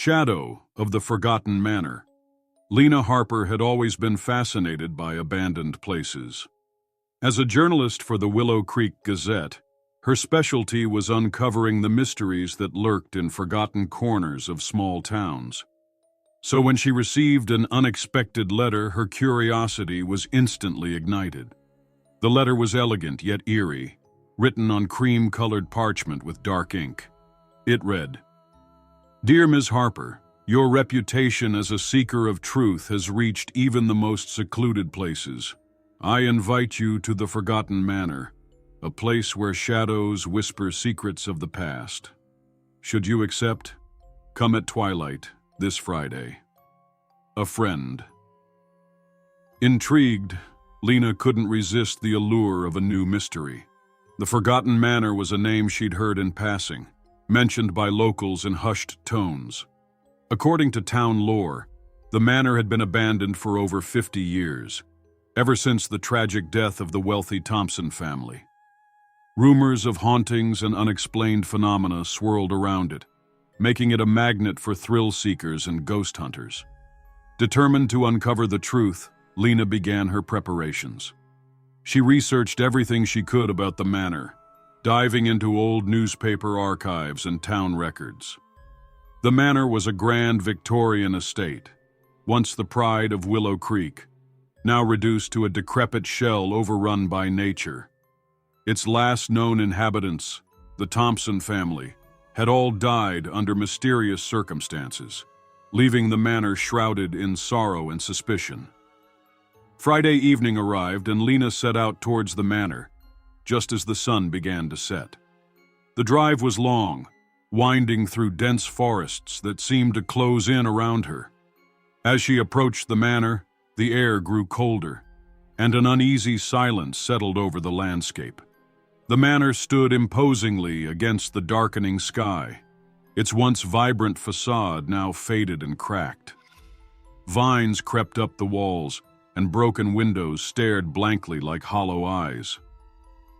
Shadow of the Forgotten Manor. Lena Harper had always been fascinated by abandoned places. As a journalist for the Willow Creek Gazette, her specialty was uncovering the mysteries that lurked in forgotten corners of small towns. So when she received an unexpected letter, her curiosity was instantly ignited. The letter was elegant yet eerie, written on cream-colored parchment with dark ink. It read, "Dear Ms. Harper, your reputation as a seeker of truth has reached even the most secluded places. I invite you to the Forgotten Manor, a place where shadows whisper secrets of the past. Should you accept? Come at twilight this Friday. A friend." Intrigued, Lena couldn't resist the allure of a new mystery. The Forgotten Manor was a name she'd heard in passing, mentioned by locals in hushed tones. According to town lore, the manor had been abandoned for over 50 years, ever since the tragic death of the wealthy Thompson family. Rumors of hauntings and unexplained phenomena swirled around it, making it a magnet for thrill seekers and ghost hunters. Determined to uncover the truth, Lena began her preparations. She researched everything she could about the manor, diving into old newspaper archives and town records. The manor was a grand Victorian estate, once the pride of Willow Creek, now reduced to a decrepit shell overrun by nature. Its last known inhabitants, the Thompson family, had all died under mysterious circumstances, leaving the manor shrouded in sorrow and suspicion. Friday evening arrived and Lena set out towards the manor, just as the sun began to set. The drive was long, winding through dense forests that seemed to close in around her. As she approached the manor, the air grew colder, and an uneasy silence settled over the landscape. The manor stood imposingly against the darkening sky, its once vibrant facade now faded and cracked. Vines crept up the walls, and broken windows stared blankly like hollow eyes.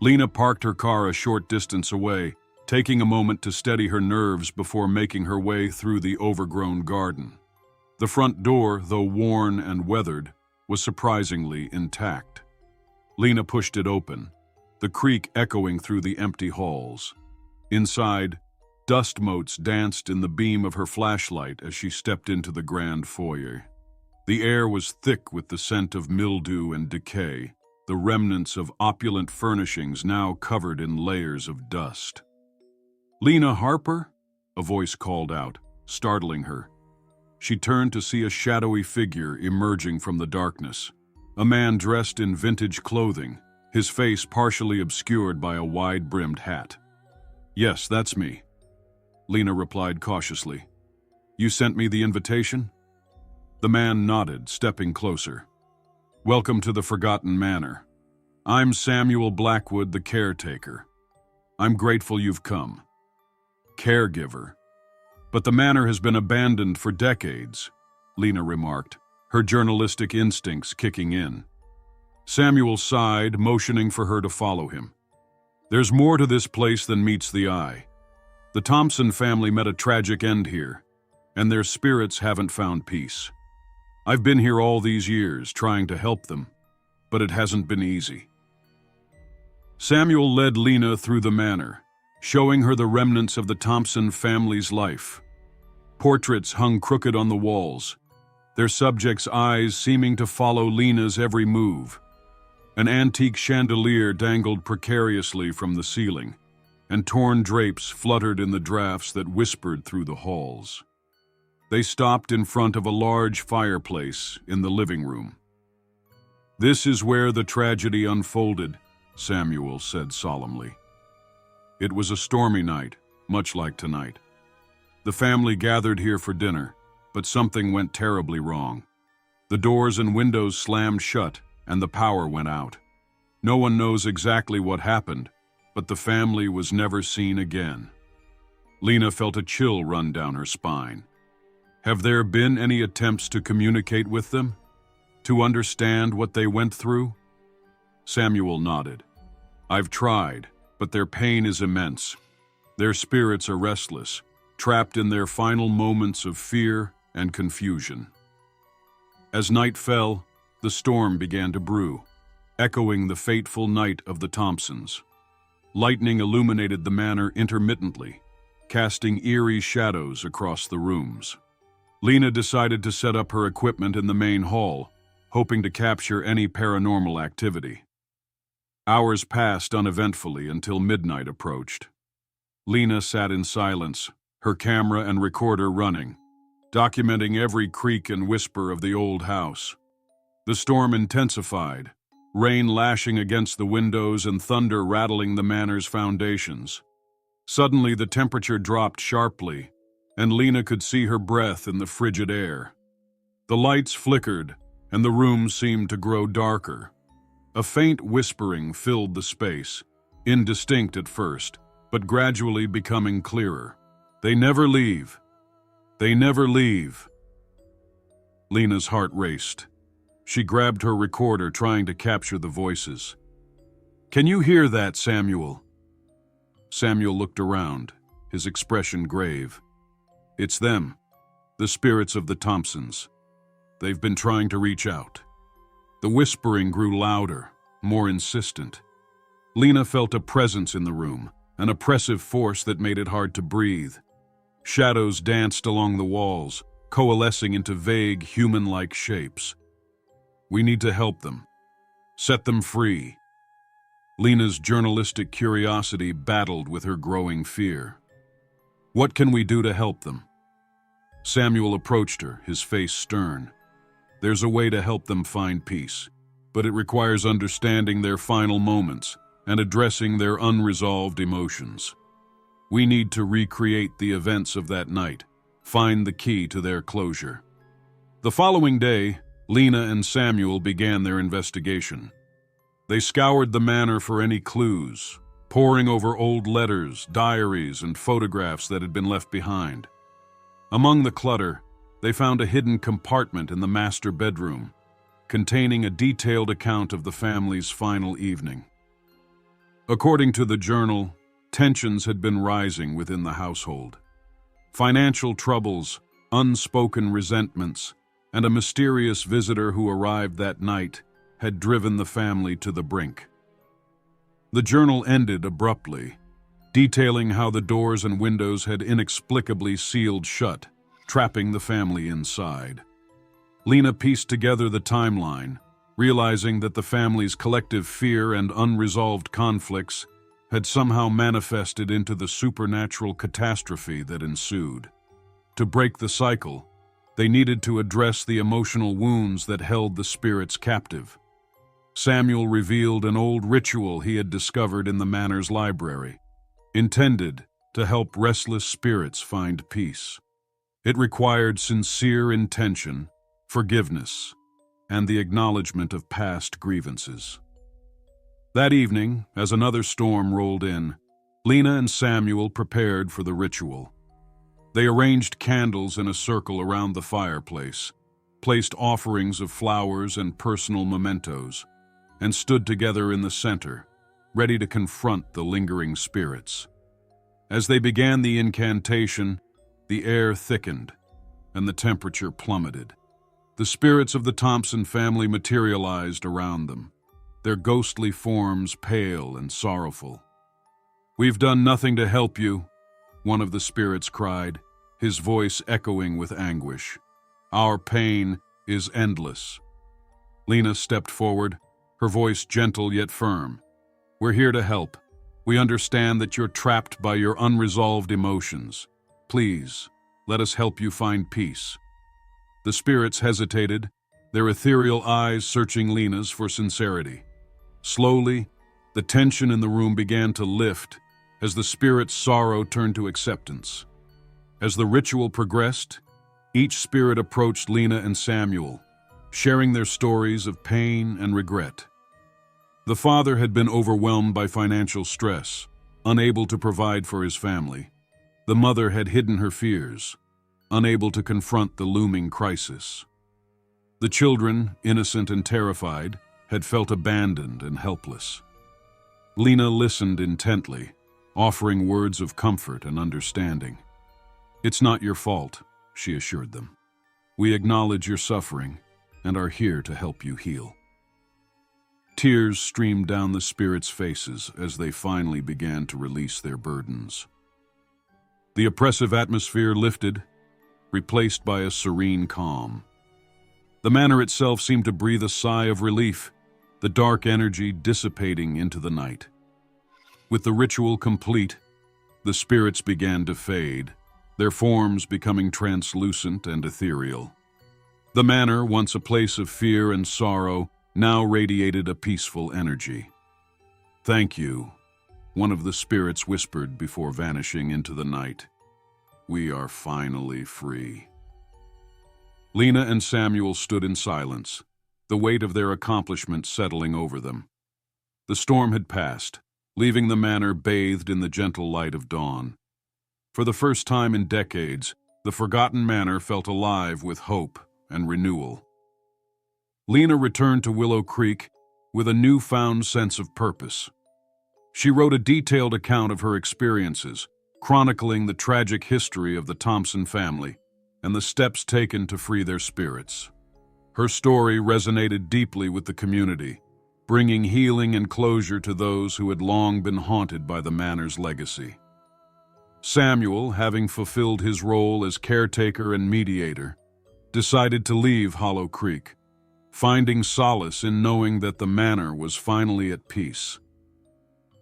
Lena parked her car a short distance away, taking a moment to steady her nerves before making her way through the overgrown garden. The front door, though worn and weathered, was surprisingly intact. Lena pushed it open, the creak echoing through the empty halls. Inside, dust motes danced in the beam of her flashlight as she stepped into the grand foyer. The air was thick with the scent of mildew and decay, the remnants of opulent furnishings now covered in layers of dust. "Lena Harper?" a voice called out, startling her. She turned to see a shadowy figure emerging from the darkness, a man dressed in vintage clothing, his face partially obscured by a wide-brimmed hat. "Yes, that's me," Lena replied cautiously. "You sent me the invitation?" The man nodded, stepping closer. "Welcome to the Forgotten Manor. I'm Samuel Blackwood, the caretaker. I'm grateful you've come." "Caregiver. But the manor has been abandoned for decades," Lena remarked, her journalistic instincts kicking in. Samuel sighed, motioning for her to follow him. "There's more to this place than meets the eye. The Thompson family met a tragic end here, and their spirits haven't found peace. I've been here all these years, trying to help them, but it hasn't been easy." Samuel led Lena through the manor, showing her the remnants of the Thompson family's life. Portraits hung crooked on the walls, their subjects' eyes seeming to follow Lena's every move. An antique chandelier dangled precariously from the ceiling, and torn drapes fluttered in the drafts that whispered through the halls. They stopped in front of a large fireplace in the living room. "This is where the tragedy unfolded," Samuel said solemnly. "It was a stormy night, much like tonight. The family gathered here for dinner, but something went terribly wrong. The doors and windows slammed shut, and the power went out. No one knows exactly what happened, but the family was never seen again." Lena felt a chill run down her spine. Have there been any attempts to communicate with them? To understand what they went through? Samuel nodded. "I've tried, but their pain is immense. Their spirits are restless, trapped in their final moments of fear and confusion. As night fell, the storm began to brew, echoing the fateful night of the Thompsons. Lightning illuminated the manor intermittently, casting eerie shadows across the rooms. Lena decided to set up her equipment in the main hall, hoping to capture any paranormal activity. Hours passed uneventfully until midnight approached. Lena sat in silence, her camera and recorder running, documenting every creak and whisper of the old house. The storm intensified, rain lashing against the windows and thunder rattling the manor's foundations. Suddenly, the temperature dropped sharply, and Lena could see her breath in the frigid air. The lights flickered, and the room seemed to grow darker. A faint whispering filled the space, indistinct at first, but gradually becoming clearer. "They never leave. They never leave." Lena's heart raced. She grabbed her recorder, trying to capture the voices. "Can you hear that, Samuel?" Samuel looked around, his expression grave. "It's them, the spirits of the Thompsons. They've been trying to reach out." The whispering grew louder, more insistent. Lena felt a presence in the room, an oppressive force that made it hard to breathe. Shadows danced along the walls, coalescing into vague, human-like shapes. "We need to help them. Set them free." Lena's journalistic curiosity battled with her growing fear. "What can we do to help them?" Samuel approached her, his face stern. "There's a way to help them find peace, but it requires understanding their final moments and addressing their unresolved emotions. We need to recreate the events of that night, find the key to their closure." The following day, Lena and Samuel began their investigation. They scoured the manor for any clues, poring over old letters, diaries, and photographs that had been left behind. Among the clutter, they found a hidden compartment in the master bedroom, containing a detailed account of the family's final evening. According to the journal, tensions had been rising within the household. Financial troubles, unspoken resentments, and a mysterious visitor who arrived that night had driven the family to the brink. The journal ended abruptly, detailing how the doors and windows had inexplicably sealed shut, trapping the family inside. Lena pieced together the timeline, realizing that the family's collective fear and unresolved conflicts had somehow manifested into the supernatural catastrophe that ensued. To break the cycle, they needed to address the emotional wounds that held the spirits captive. Samuel revealed an old ritual he had discovered in the manor's library, intended to help restless spirits find peace. It required sincere intention, forgiveness, and the acknowledgement of past grievances. That evening, as another storm rolled in, Lena and Samuel prepared for the ritual. They arranged candles in a circle around the fireplace, placed offerings of flowers and personal mementos, and stood together in the center, ready to confront the lingering spirits. As they began the incantation, the air thickened, and the temperature plummeted. The spirits of the Thompson family materialized around them, their ghostly forms pale and sorrowful. "We've done nothing to help you," one of the spirits cried, his voice echoing with anguish. "Our pain is endless." Lena stepped forward, her voice gentle yet firm. "We're here to help. We understand that you're trapped by your unresolved emotions. Please, let us help you find peace." The spirits hesitated, their ethereal eyes searching Lena's for sincerity. Slowly, the tension in the room began to lift as the spirit's sorrow turned to acceptance. As the ritual progressed, each spirit approached Lena and Samuel, sharing their stories of pain and regret. The father had been overwhelmed by financial stress, unable to provide for his family. The mother had hidden her fears, unable to confront the looming crisis. The children, innocent and terrified, had felt abandoned and helpless. Lena listened intently, offering words of comfort and understanding. "It's not your fault," she assured them. "We acknowledge your suffering and are here to help you heal." Tears streamed down the spirits' faces as they finally began to release their burdens. The oppressive atmosphere lifted, replaced by a serene calm. The manor itself seemed to breathe a sigh of relief, the dark energy dissipating into the night. With the ritual complete, the spirits began to fade, their forms becoming translucent and ethereal. The manor, once a place of fear and sorrow, now radiated a peaceful energy. "Thank you," one of the spirits whispered before vanishing into the night. "We are finally free." Lena and Samuel stood in silence, the weight of their accomplishment settling over them. The storm had passed, leaving the manor bathed in the gentle light of dawn. For the first time in decades, the forgotten manor felt alive with hope and renewal. Lena returned to Willow Creek with a newfound sense of purpose. She wrote a detailed account of her experiences, chronicling the tragic history of the Thompson family and the steps taken to free their spirits. Her story resonated deeply with the community, bringing healing and closure to those who had long been haunted by the manor's legacy. Samuel, having fulfilled his role as caretaker and mediator, decided to leave Hollow Creek, finding solace in knowing that the manor was finally at peace.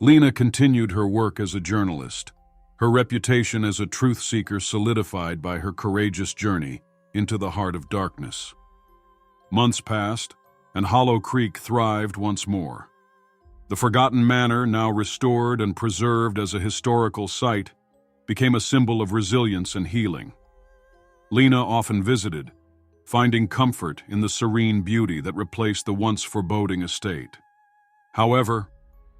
Lena continued her work as a journalist, her reputation as a truth seeker solidified by her courageous journey into the heart of darkness. Months passed, and Hollow Creek thrived once more. The forgotten manor, now restored and preserved as a historical site, became a symbol of resilience and healing. Lena often visited, finding comfort in the serene beauty that replaced the once foreboding estate. However,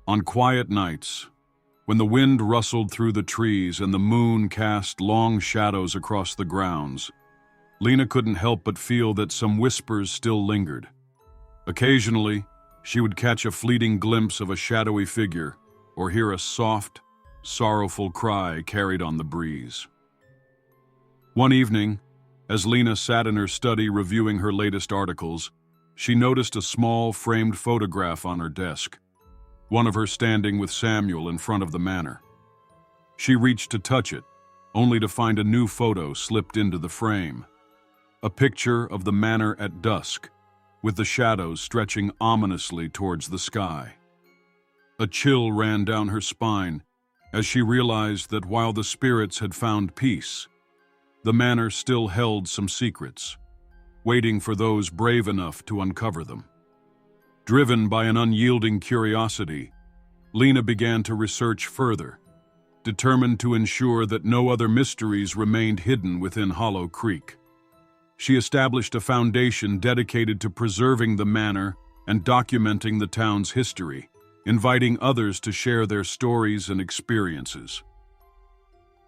on quiet nights, when the wind rustled through the trees and the moon cast long shadows across the grounds, Lena couldn't help but feel that some whispers still lingered. Occasionally, she would catch a fleeting glimpse of a shadowy figure or hear a soft, sorrowful cry carried on the breeze. One evening, as Lena sat in her study reviewing her latest articles, she noticed a small framed photograph on her desk, one of her standing with Samuel in front of the manor. She reached to touch it, only to find a new photo slipped into the frame. A picture of the manor at dusk, with the shadows stretching ominously towards the sky. A chill ran down her spine as she realized that while the spirits had found peace, the manor still held some secrets, waiting for those brave enough to uncover them. Driven by an unyielding curiosity, Lena began to research further, determined to ensure that no other mysteries remained hidden within Hollow Creek. She established a foundation dedicated to preserving the manor and documenting the town's history, inviting others to share their stories and experiences.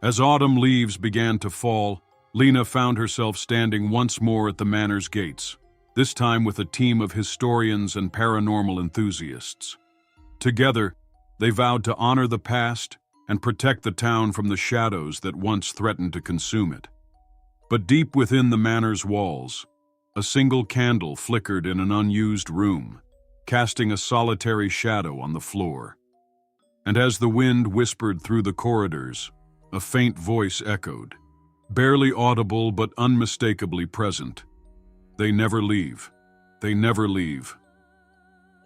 As autumn leaves began to fall, Lena found herself standing once more at the manor's gates, this time with a team of historians and paranormal enthusiasts. Together, they vowed to honor the past and protect the town from the shadows that once threatened to consume it. But deep within the manor's walls, a single candle flickered in an unused room, casting a solitary shadow on the floor. And as the wind whispered through the corridors, a faint voice echoed, barely audible but unmistakably present. "They never leave. They never leave."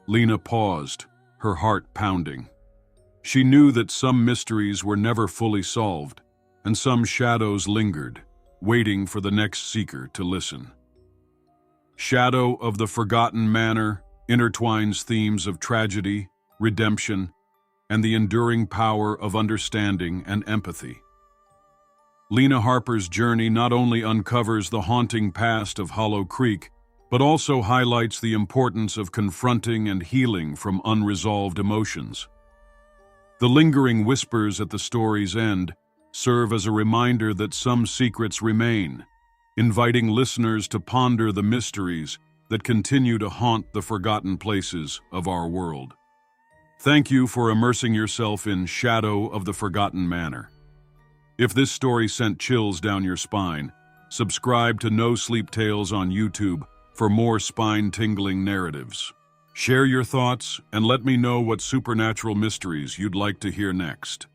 Lena paused, her heart pounding. She knew that some mysteries were never fully solved, and some shadows lingered, waiting for the next seeker to listen. Shadow of the Forgotten Manor intertwines themes of tragedy, redemption, and the enduring power of understanding and empathy. Lena Harper's journey not only uncovers the haunting past of Hollow Creek, but also highlights the importance of confronting and healing from unresolved emotions. The lingering whispers at the story's end serve as a reminder that some secrets remain, inviting listeners to ponder the mysteries that continue to haunt the forgotten places of our world. Thank you for immersing yourself in Shadow of the Forgotten Manor. If this story sent chills down your spine, subscribe to No Sleep Tales on YouTube for more spine-tingling narratives. Share your thoughts and let me know what supernatural mysteries you'd like to hear next.